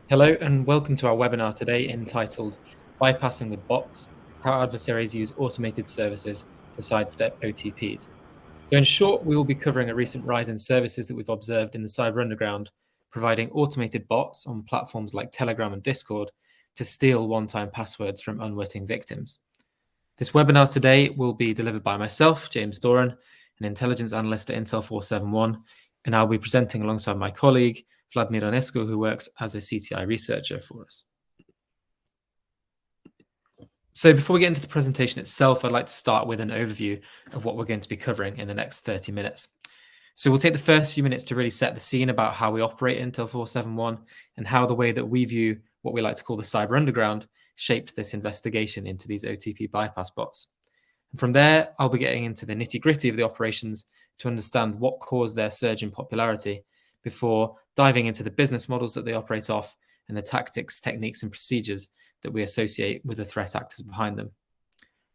Hello and welcome to our webinar today entitled Bypassing with Bots, How Adversaries Use Automated Services to Sidestep OTPs. So in short, we will be covering a recent rise in services that we've observed in the cyber underground, providing automated bots on platforms like Telegram and Discord to steal one-time passwords from unwitting victims. This webinar today will be delivered by myself, James Doran, an intelligence analyst at Intel 471, and I'll be presenting alongside my colleague, Vladimir Onescu, who works as a CTI researcher for us. So before we get into the presentation itself, I'd like to start with an overview of what we're going to be covering in the next 30 minutes. So we'll take the first few minutes to really set the scene about how we operate Intel 471 and how the way that we view what we like to call the cyber underground shaped this investigation into these OTP bypass bots. And from there, I'll be getting into the nitty-gritty of the operations to understand what caused their surge in popularity before diving into the business models that they operate off and the tactics, techniques, and procedures that we associate with the threat actors behind them.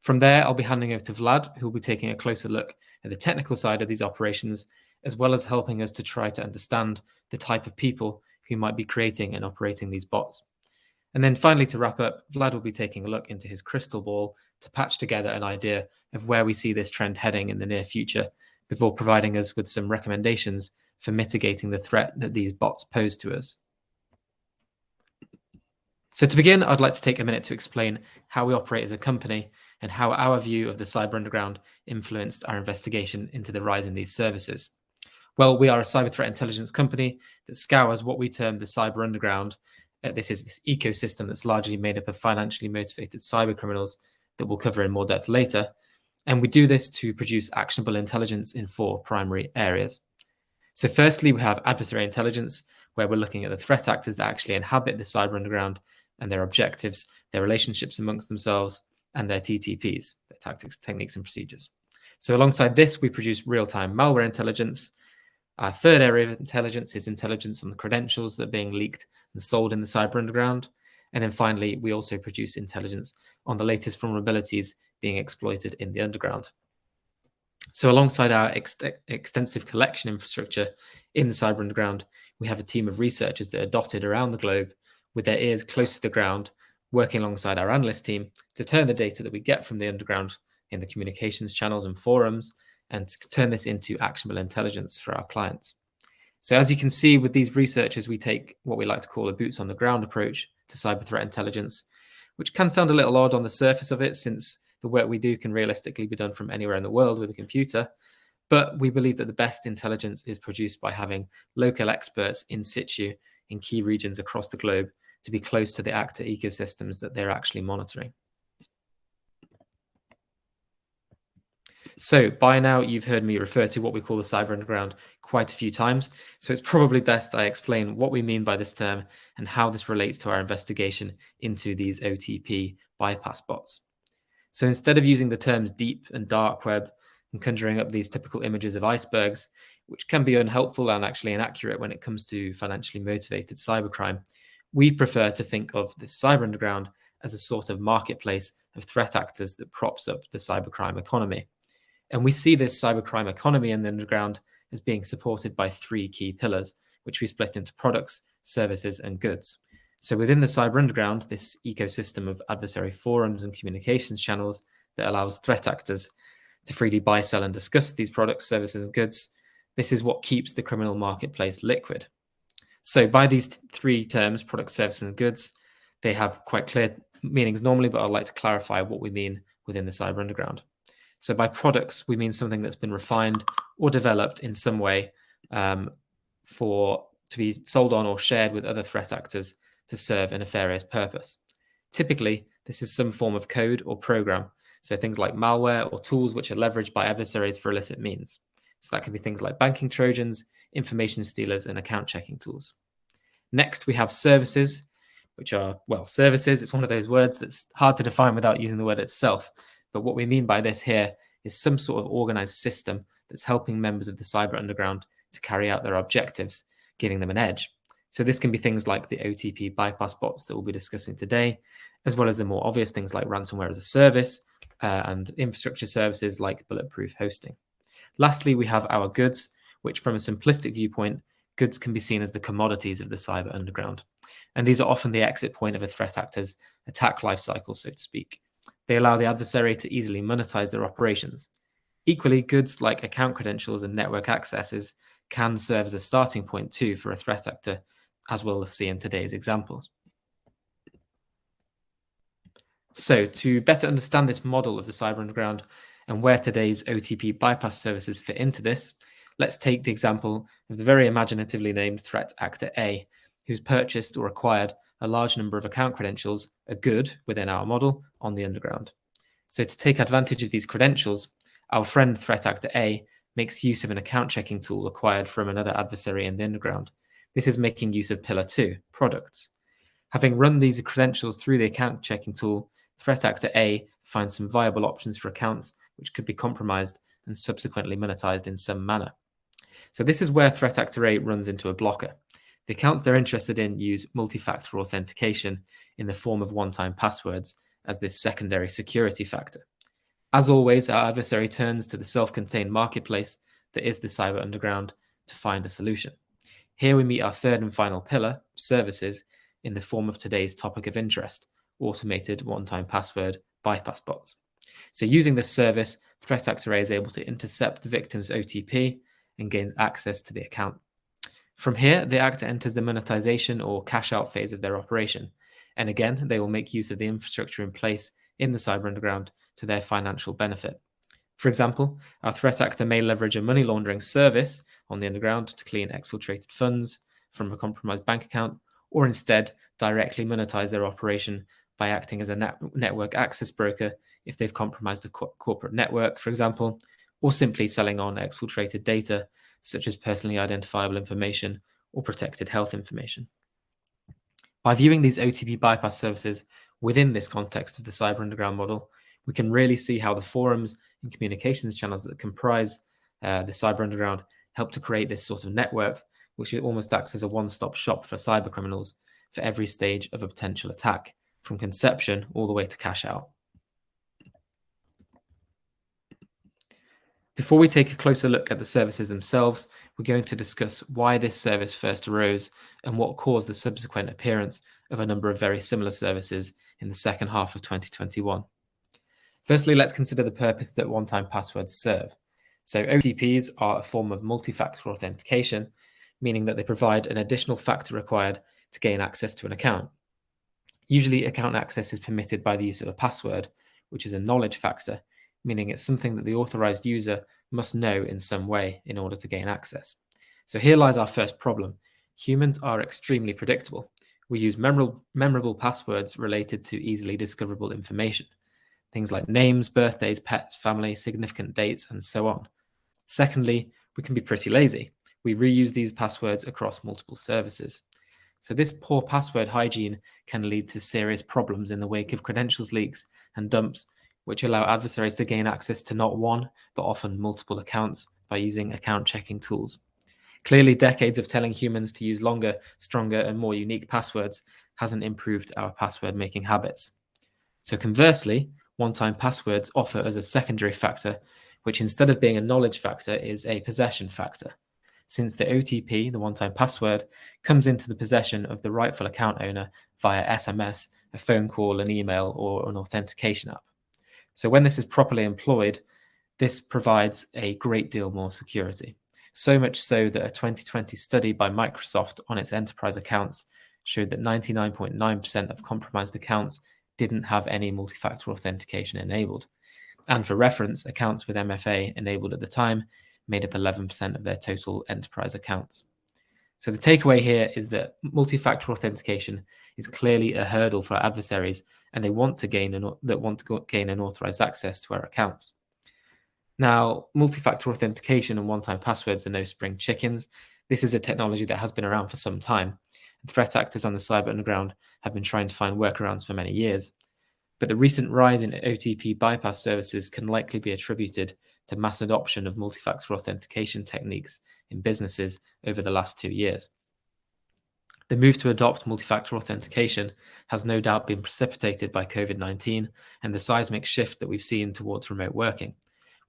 From there, I'll be handing over to Vlad, who will be taking a closer look at the technical side of these operations, as well as helping us to try to understand the type of people who might be creating and operating these bots. And then finally, to wrap up, Vlad will be taking a look into his crystal ball to patch together an idea of where we see this trend heading in the near future, before providing us with some recommendations for mitigating the threat that these bots pose to us. So to begin, I'd like to take a minute to explain how we operate as a company and how our view of the cyber underground influenced our investigation into the rise in these services. Well, we are a cyber threat intelligence company that scours what we term the cyber underground. This is this ecosystem that's largely made up of financially motivated cyber criminals that we'll cover in more depth later. And we do this to produce actionable intelligence in 4 primary areas. So firstly, we have adversary intelligence, where we're looking at the threat actors that actually inhabit the cyber underground and their objectives, their relationships amongst themselves, and their TTPs, their tactics, techniques, and procedures. So alongside this, we produce real-time malware intelligence. Our third area of intelligence is intelligence on the credentials that are being leaked and sold in the cyber underground. And then finally, we also produce intelligence on the latest vulnerabilities being exploited in the underground. So alongside our extensive collection infrastructure in the cyber underground, we have a team of researchers that are dotted around the globe with their ears close to the ground, working alongside our analyst team to turn the data that we get from the underground in the communications channels and forums and to turn this into actionable intelligence for our clients. So as you can see, with these researchers, we take what we like to call a boots on the ground approach to cyber threat intelligence, which can sound a little odd on the surface of it, since the work we do can realistically be done from anywhere in the world with a computer. But we believe that the best intelligence is produced by having local experts in situ in key regions across the globe to be close to the actor ecosystems that they're actually monitoring. So by now, you've heard me refer to what we call the cyber underground quite a few times. So it's probably best I explain what we mean by this term and how this relates to our investigation into these OTP bypass bots. So instead of using the terms deep and dark web and conjuring up these typical images of icebergs, which can be unhelpful and actually inaccurate when it comes to financially motivated cybercrime, we prefer to think of the cyber underground as a sort of marketplace of threat actors that props up the cybercrime economy. And we see this cybercrime economy in the underground as being supported by 3 key pillars, which we split into products, services, and goods. So within the cyber underground, this ecosystem of adversary forums and communications channels that allows threat actors to freely buy, sell, and discuss these products, services, and goods, this is what keeps the criminal marketplace liquid. So by these 3 terms, products, services, and goods, they have quite clear meanings normally, but I'd like to clarify what we mean within the cyber underground. So by products, we mean something that's been refined or developed in some way to be sold on or shared with other threat actors to serve a nefarious purpose. Typically, this is some form of code or program, so things like malware or tools which are leveraged by adversaries for illicit means. So that could be things like banking trojans, information stealers, and account checking tools. Next, we have services, which are, well, services. It's one of those words that's hard to define without using the word itself. But what we mean by this here is some sort of organized system that's helping members of the cyber underground to carry out their objectives, giving them an edge. So this can be things like the OTP bypass bots that we'll be discussing today, as well as the more obvious things like ransomware as a service and infrastructure services like bulletproof hosting. Lastly, we have our goods, which from a simplistic viewpoint, goods can be seen as the commodities of the cyber underground. And these are often the exit point of a threat actor's attack lifecycle, so to speak. They allow the adversary to easily monetize their operations. Equally, goods like account credentials and network accesses can serve as a starting point too for a threat actor, as we'll see in today's examples. So, to better understand this model of the cyber underground and where today's OTP bypass services fit into this, let's take the example of the very imaginatively named threat actor A, who's purchased or acquired a large number of account credentials, a good within our model, on the underground. So, to take advantage of these credentials, our friend threat actor A makes use of an account checking tool acquired from another adversary in the underground. This is making use of pillar 2, products. Having run these credentials through the account checking tool, threat actor A finds some viable options for accounts which could be compromised and subsequently monetized in some manner. So this is where threat actor A runs into a blocker. The accounts they're interested in use multi-factor authentication in the form of one-time passwords as this secondary security factor. As always, our adversary turns to the self-contained marketplace that is the cyber underground to find a solution. Here we meet our third and final pillar, services, in the form of today's topic of interest, automated one-time password bypass bots. So using this service, threat actor A is able to intercept the victim's OTP and gains access to the account. From here, the actor enters the monetization or cash out phase of their operation. And again, they will make use of the infrastructure in place in the cyber underground to their financial benefit. For example, our threat actor may leverage a money laundering service on the underground to clean exfiltrated funds from a compromised bank account, or instead directly monetize their operation by acting as a network access broker if they've compromised a corporate network, for example, or simply selling on exfiltrated data such as personally identifiable information or protected health information. By viewing these OTP bypass services within this context of the cyber underground model, we can really see how the forums and communications channels that comprise the cyber underground help to create this sort of network, which almost acts as a one-stop shop for cyber criminals for every stage of a potential attack, from conception all the way to cash out. Before we take a closer look at the services themselves, we're going to discuss why this service first arose and what caused the subsequent appearance of a number of very similar services in the second half of 2021. Firstly, let's consider the purpose that one-time passwords serve. So OTPs are a form of multi-factor authentication, meaning that they provide an additional factor required to gain access to an account. Usually, account access is permitted by the use of a password, which is a knowledge factor, meaning it's something that the authorized user must know in some way in order to gain access. So here lies our first problem. Humans are extremely predictable. We use memorable passwords related to easily discoverable information, things like names, birthdays, pets, family, significant dates, and so on. Secondly, we can be pretty lazy. We reuse these passwords across multiple services. So this poor password hygiene can lead to serious problems in the wake of credentials leaks and dumps, which allow adversaries to gain access to not one, but often multiple accounts by using account checking tools. Clearly, decades of telling humans to use longer, stronger, and more unique passwords hasn't improved our password making habits. So conversely, one-time passwords offer as a secondary factor, which instead of being a knowledge factor is a possession factor, since the OTP, the one-time password, comes into the possession of the rightful account owner via SMS, a phone call, an email, or an authentication app. So when this is properly employed, this provides a great deal more security. So much so that a 2020 study by Microsoft on its enterprise accounts showed that 99.9% of compromised accounts didn't have any multi-factor authentication enabled. And for reference, accounts with MFA enabled at the time made up 11% of their total enterprise accounts. So the takeaway here is that multi-factor authentication is clearly a hurdle for our adversaries, and they want to gain an authorized access to our accounts. Now, multi-factor authentication and one-time passwords are no spring chickens. This is a technology that has been around for some time. Threat actors on the cyber underground have been trying to find workarounds for many years. But the recent rise in OTP bypass services can likely be attributed to mass adoption of multi-factor authentication techniques in businesses over the last 2 years. The move to adopt multi-factor authentication has no doubt been precipitated by COVID-19 and the seismic shift that we've seen towards remote working,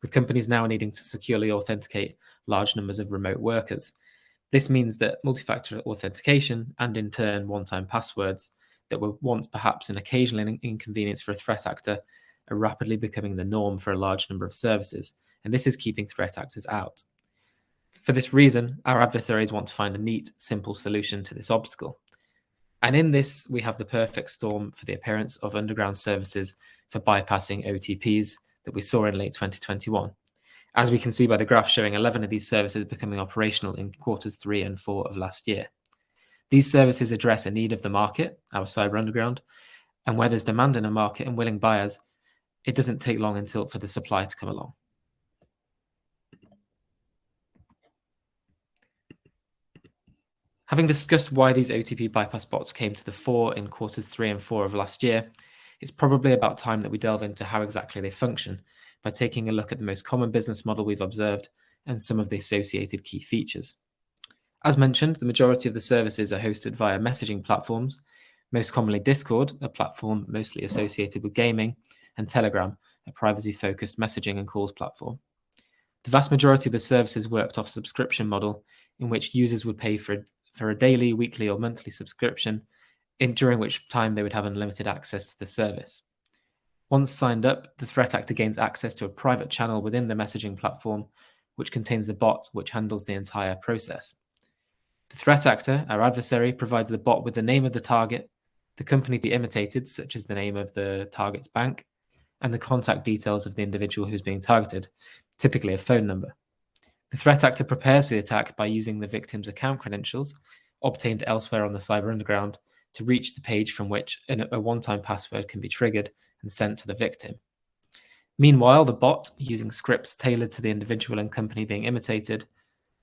with companies now needing to securely authenticate large numbers of remote workers. This means that multi-factor authentication and in turn one-time passwords that were once perhaps an occasional inconvenience for a threat actor are rapidly becoming the norm for a large number of services, and this is keeping threat actors out. For this reason, our adversaries want to find a neat, simple solution to this obstacle. And in this, we have the perfect storm for the appearance of underground services for bypassing OTPs that we saw in late 2021. As we can see by the graph showing 11 of these services becoming operational in quarters 3 and 4 of last year. These services address a need of the market, our cyber underground, and where there's demand in a market and willing buyers, it doesn't take long until for the supply to come along. Having discussed why these OTP bypass bots came to the fore in quarters 3 and 4 of last year, it's probably about time that we delve into how exactly they function by taking a look at the most common business model we've observed and some of the associated key features. As mentioned, the majority of the services are hosted via messaging platforms, most commonly Discord, a platform mostly associated with gaming, and Telegram, a privacy-focused messaging and calls platform. The vast majority of the services worked off a subscription model in which users would pay for a daily, weekly, or monthly subscription, during which time they would have unlimited access to the service. Once signed up, the threat actor gains access to a private channel within the messaging platform, which contains the bot which handles the entire process. The threat actor, our adversary, provides the bot with the name of the target, the company to be imitated, such as the name of the target's bank, and the contact details of the individual who's being targeted, typically a phone number. The threat actor prepares for the attack by using the victim's account credentials, obtained elsewhere on the cyber underground, to reach the page from which a one-time password can be triggered and sent to the victim. Meanwhile, the bot, using scripts tailored to the individual and company being imitated,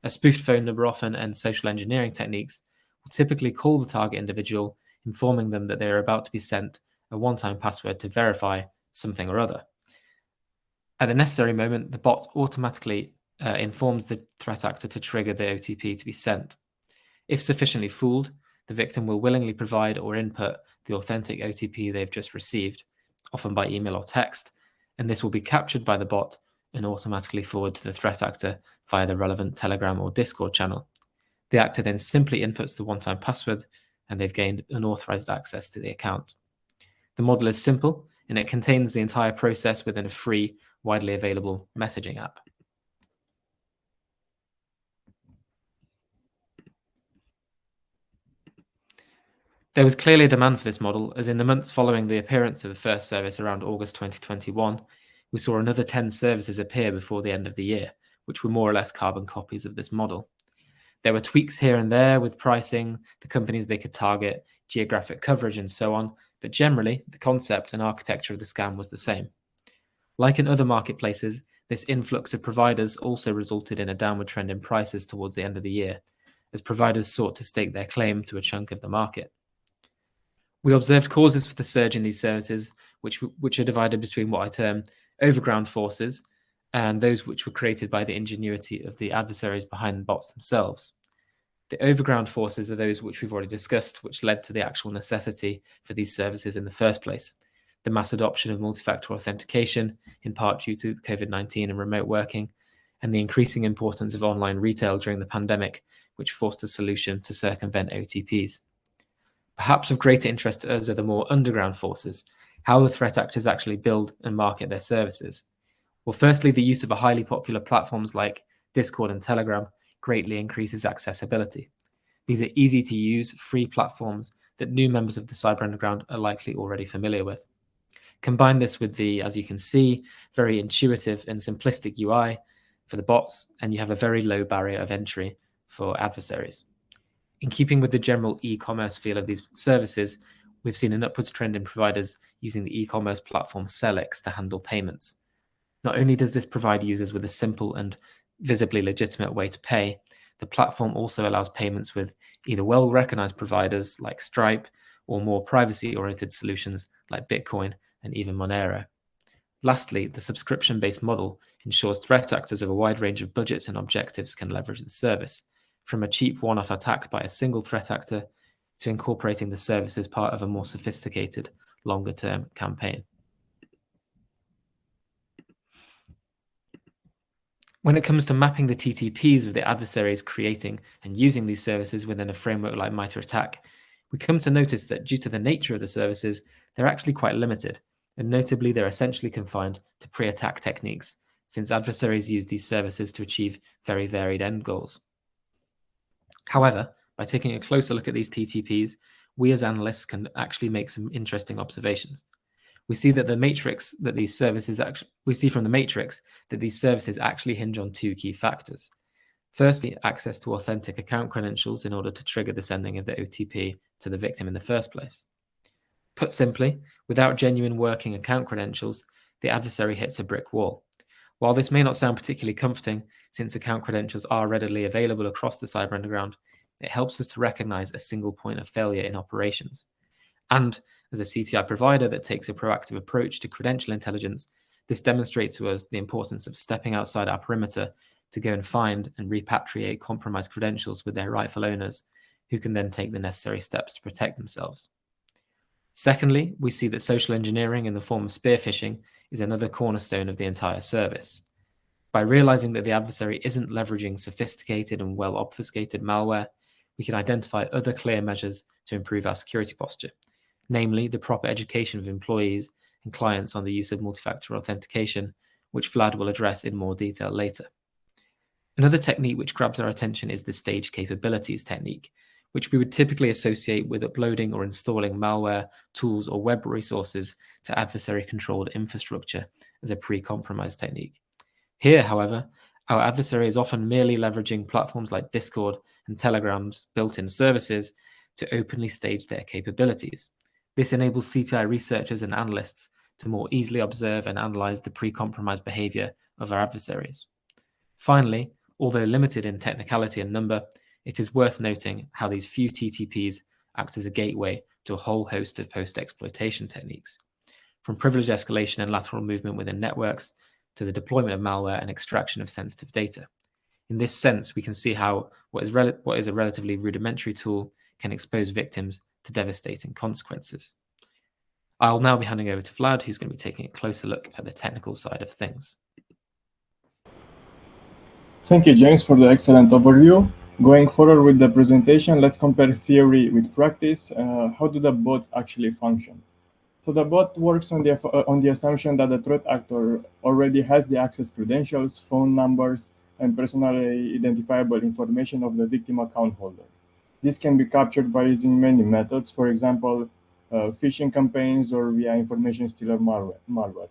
a spoofed phone number often, and social engineering techniques, will typically call the target individual, informing them that they are about to be sent a one-time password to verify something or other. At the necessary moment, the bot automatically informs the threat actor to trigger the OTP to be sent. If sufficiently fooled, the victim will willingly provide or input the authentic OTP they've just received, often by email or text, and this will be captured by the bot and automatically forwarded to the threat actor via the relevant Telegram or Discord channel. The actor then simply inputs the one-time password, and they've gained unauthorized access to the account. The model is simple, and it contains the entire process within a free, widely available messaging app. There was clearly a demand for this model, as in the months following the appearance of the first service around August 2021, we saw another 10 services appear before the end of the year, which were more or less carbon copies of this model. There were tweaks here and there with pricing, the companies they could target, geographic coverage, and so on, but generally, the concept and architecture of the scam was the same. Like in other marketplaces, this influx of providers also resulted in a downward trend in prices towards the end of the year, as providers sought to stake their claim to a chunk of the market. We observed causes for the surge in these services, which are divided between what I term overground forces and those which were created by the ingenuity of the adversaries behind the bots themselves. The overground forces are those which we've already discussed, which led to the actual necessity for these services in the first place. The mass adoption of multi-factor authentication, in part due to COVID-19 and remote working, and the increasing importance of online retail during the pandemic, which forced a solution to circumvent OTPs. Perhaps of greater interest to us are the more underground forces, how the threat actors actually build and market their services. Well, firstly, the use of highly popular platforms like Discord and Telegram greatly increases accessibility. These are easy to use, free platforms that new members of the cyber underground are likely already familiar with. Combine this with the, as you can see, very intuitive and simplistic UI for the bots, and you have a very low barrier of entry for adversaries. In keeping with the general e-commerce feel of these services, we've seen an upwards trend in providers using the e-commerce platform Celix to handle payments. Not only does this provide users with a simple and visibly legitimate way to pay, the platform also allows payments with either well-recognized providers like Stripe or more privacy-oriented solutions like Bitcoin and even Monero. Lastly, the subscription-based model ensures threat actors of a wide range of budgets and objectives can leverage the service, from a cheap one-off attack by a single threat actor to incorporating the service as part of a more sophisticated, longer-term campaign. When it comes to mapping the TTPs of the adversaries creating and using these services within a framework like MITRE ATT&CK, we come to notice that due to the nature of the services, they're actually quite limited, and notably they're essentially confined to pre-attack techniques, since adversaries use these services to achieve very varied end goals. However, by taking a closer look at these TTPs, we as analysts can actually make some interesting observations. We see that from the matrix that these services actually hinge on two key factors. Firstly, access to authentic account credentials in order to trigger the sending of the OTP to the victim in the first place. Put simply, without genuine working account credentials, the adversary hits a brick wall. While this may not sound particularly comforting, since account credentials are readily available across the cyber underground, it helps us to recognize a single point of failure in operations. And as a CTI provider that takes a proactive approach to credential intelligence, this demonstrates to us the importance of stepping outside our perimeter to go and find and repatriate compromised credentials with their rightful owners, who can then take the necessary steps to protect themselves. Secondly, we see that social engineering in the form of spear phishing is another cornerstone of the entire service. By realizing that the adversary isn't leveraging sophisticated and well-obfuscated malware, we can identify other clear measures to improve our security posture, namely the proper education of employees and clients on the use of multi-factor authentication, which Vlad will address in more detail later. Another technique which grabs our attention is the stage capabilities technique, which we would typically associate with uploading or installing malware, tools, or web resources to adversary-controlled infrastructure as a pre-compromise technique. Here, however, our adversary is often merely leveraging platforms like Discord and Telegram's built-in services to openly stage their capabilities. This enables CTI researchers and analysts to more easily observe and analyze the pre-compromise behavior of our adversaries. Finally, although limited in technicality and number, it is worth noting how these few TTPs act as a gateway to a whole host of post-exploitation techniques, from privilege escalation and lateral movement within networks to the deployment of malware and extraction of sensitive data. In this sense, we can see how what is a relatively rudimentary tool can expose victims to devastating consequences. I'll now be handing over to Vlad, who's going to be taking a closer look at the technical side of things. Thank you, James, for the excellent overview. Going forward with the presentation, let's compare theory with practice. How do the bots actually function? So the bot works on the assumption that the threat actor already has the access credentials, phone numbers, and personally identifiable information of the victim account holder. This can be captured by using many methods, for example, phishing campaigns or via information stealer malware.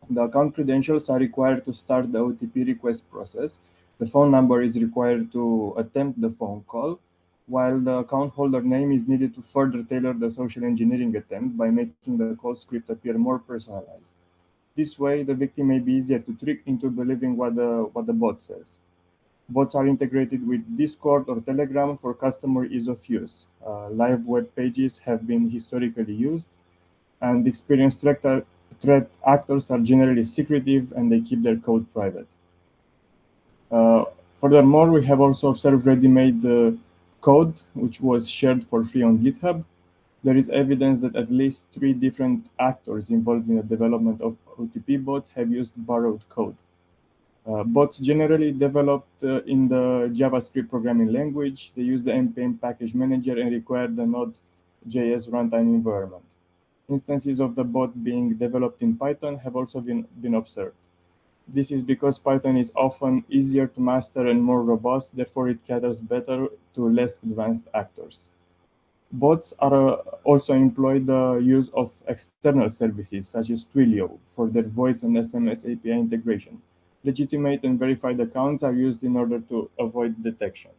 The account credentials are required to start the OTP request process. The phone number is required to attempt the phone call, while the account holder name is needed to further tailor the social engineering attempt by making the call script appear more personalized. This way, the victim may be easier to trick into believing what the bot says. Bots are integrated with Discord or Telegram for customer ease of use. Live web pages have been historically used, and experienced threat actors are generally secretive and they keep their code private. Furthermore, we have also observed ready-made code, which was shared for free on GitHub. There is evidence that at least 3 different actors involved in the development of OTP bots have used borrowed code. Bots generally developed in the JavaScript programming language. They use the npm package manager and require the Node.js runtime environment. Instances of the bot being developed in Python have also been observed. This is because Python is often easier to master and more robust, therefore it caters better to less advanced actors. Bots are also employ the use of external services such as Twilio for their voice and SMS API integration. Legitimate and verified accounts are used in order to avoid detection.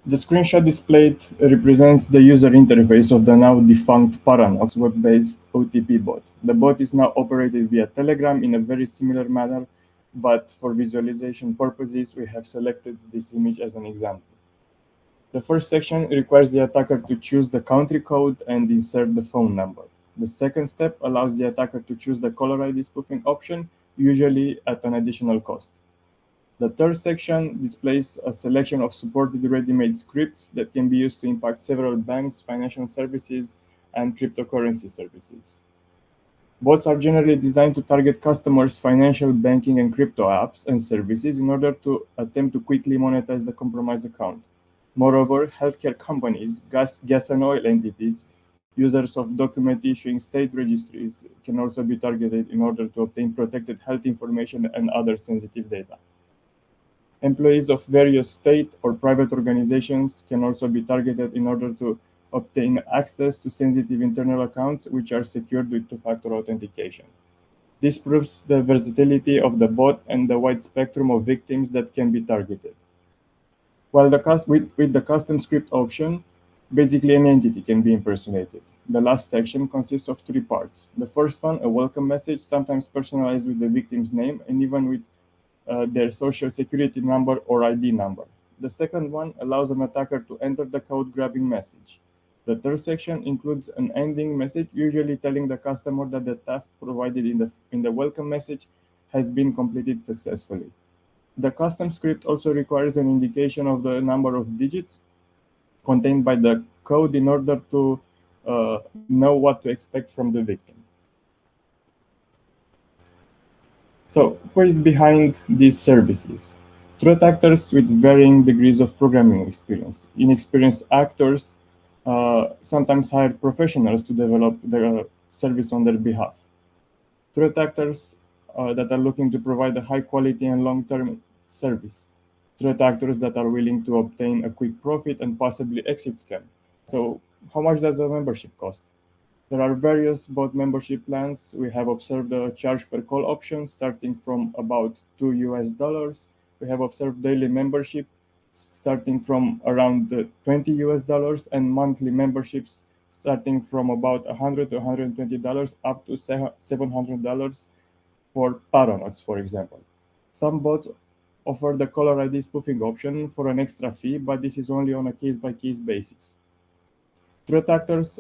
The screenshot displayed represents the user interface of the now defunct Paranox web-based OTP bot. The bot is now operated via Telegram in a very similar manner, but for visualization purposes, we have selected this image as an example. The first section requires the attacker to choose the country code and insert the phone number. The second step allows the attacker to choose the caller ID spoofing option, usually at an additional cost. The third section displays a selection of supported ready-made scripts that can be used to impact several banks, financial services, and cryptocurrency services. Bots are generally designed to target customers' financial, banking, and crypto apps and services in order to attempt to quickly monetize the compromised account. Moreover, healthcare companies, gas and oil entities, users of document issuing state registries can also be targeted in order to obtain protected health information and other sensitive data. Employees of various state or private organizations can also be targeted in order to obtain access to sensitive internal accounts which are secured with two-factor authentication. This proves the versatility of the bot and the wide spectrum of victims that can be targeted. While with the custom script option, basically any entity can be impersonated. The last section consists of three parts. The first one, a welcome message, sometimes personalized with the victim's name and even with their social security number or ID number. The second one allows an attacker to enter the code grabbing message. The third section includes an ending message, usually telling the customer that the task provided in the welcome message has been completed successfully. The custom script also requires an indication of the number of digits contained by the code in order to know what to expect from the victim. So, who is behind these services? Threat actors with varying degrees of programming experience. Inexperienced actors sometimes hire professionals to develop the service on their behalf. Threat actors that are looking to provide a high quality and long-term service. Threat actors that are willing to obtain a quick profit and possibly exit scam. So, how much does a membership cost? There are various bot membership plans. We have observed a charge per call option starting from about $2. We have observed daily membership starting from around $20 and monthly memberships starting from about $100 to $120 up to $700 for paranoids, for example. Some bots offer the caller ID spoofing option for an extra fee, but this is only on a case-by-case basis. Threat actors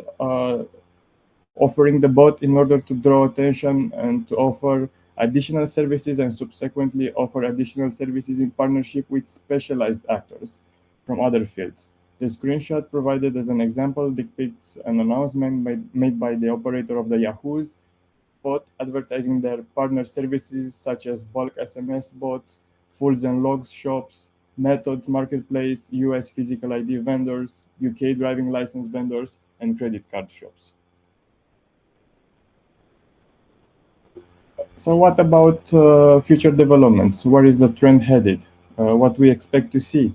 offering the bot in order to draw attention and to offer additional services and subsequently offer additional services in partnership with specialized actors from other fields. The screenshot provided as an example depicts an announcement made by the operator of the Yahoo's bot advertising their partner services such as bulk SMS bots, Fools and Logs shops, Methods Marketplace, US physical ID vendors, UK driving license vendors, and credit card shops. So what about future developments? Where is the trend headed? What we expect to see?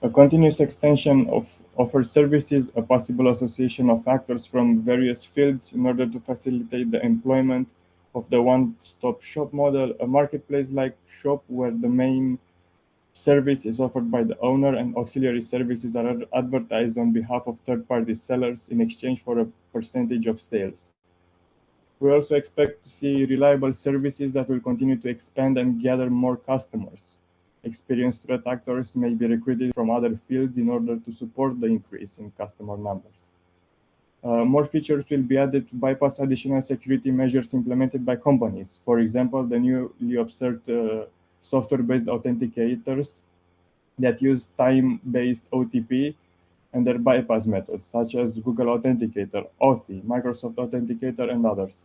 A continuous extension of offered services, a possible association of actors from various fields in order to facilitate the employment of the one-stop shop model, a marketplace-like shop where the main service is offered by the owner and auxiliary services are advertised on behalf of third-party sellers in exchange for a percentage of sales. We also expect to see reliable services that will continue to expand and gather more customers. Experienced threat actors may be recruited from other fields in order to support the increase in customer numbers. More features will be added to bypass additional security measures implemented by companies. For example, the newly observed software-based authenticators that use time-based OTP and their bypass methods, such as Google Authenticator, Authy, Microsoft Authenticator, and others.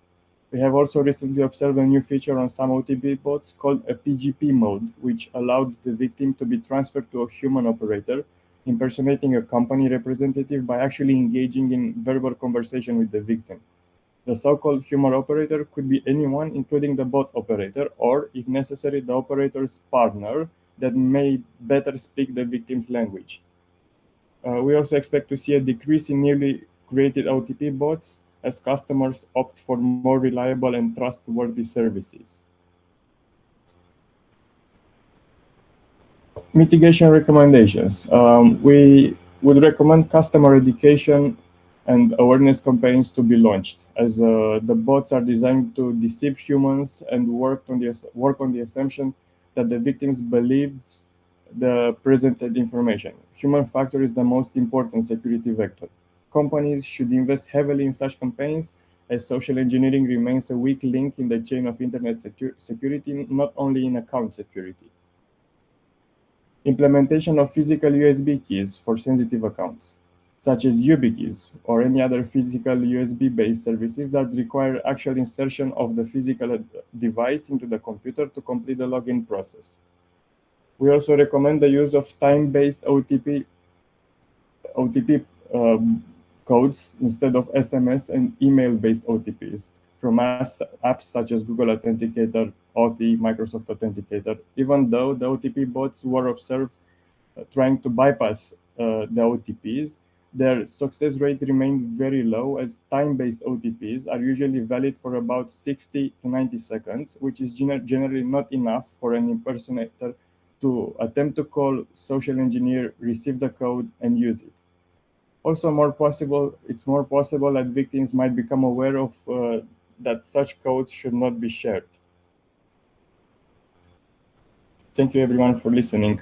We have also recently observed a new feature on some OTP bots called a PGP mode, which allowed the victim to be transferred to a human operator, impersonating a company representative by actually engaging in verbal conversation with the victim. The so-called human operator could be anyone, including the bot operator, or, if necessary, the operator's partner that may better speak the victim's language. We also expect to see a decrease in newly created OTP bots as customers opt for more reliable and trustworthy services. Mitigation recommendations. We would recommend customer education and awareness campaigns to be launched, as the bots are designed to deceive humans and work on the assumption that the victims believes the presented information. Human factor is the most important security vector. Companies should invest heavily in such campaigns, as social engineering remains a weak link in the chain of internet security, not only in account security. Implementation of physical USB keys for sensitive accounts. such as YubiKeys or any other physical USB-based services that require actual insertion of the physical device into the computer to complete the login process. We also recommend the use of time-based OTP codes instead of SMS and email-based OTPs from apps such as Google Authenticator, Authy, Microsoft Authenticator, even though the OTP bots were observed trying to bypass the OTPs, their success rate remained very low, as time-based OTPs are usually valid for about 60 to 90 seconds, which is generally not enough for an impersonator to attempt to call, social engineer, receive the code, and use it. Also, it's more possible that victims might become aware of that such codes should not be shared. Thank you everyone for listening.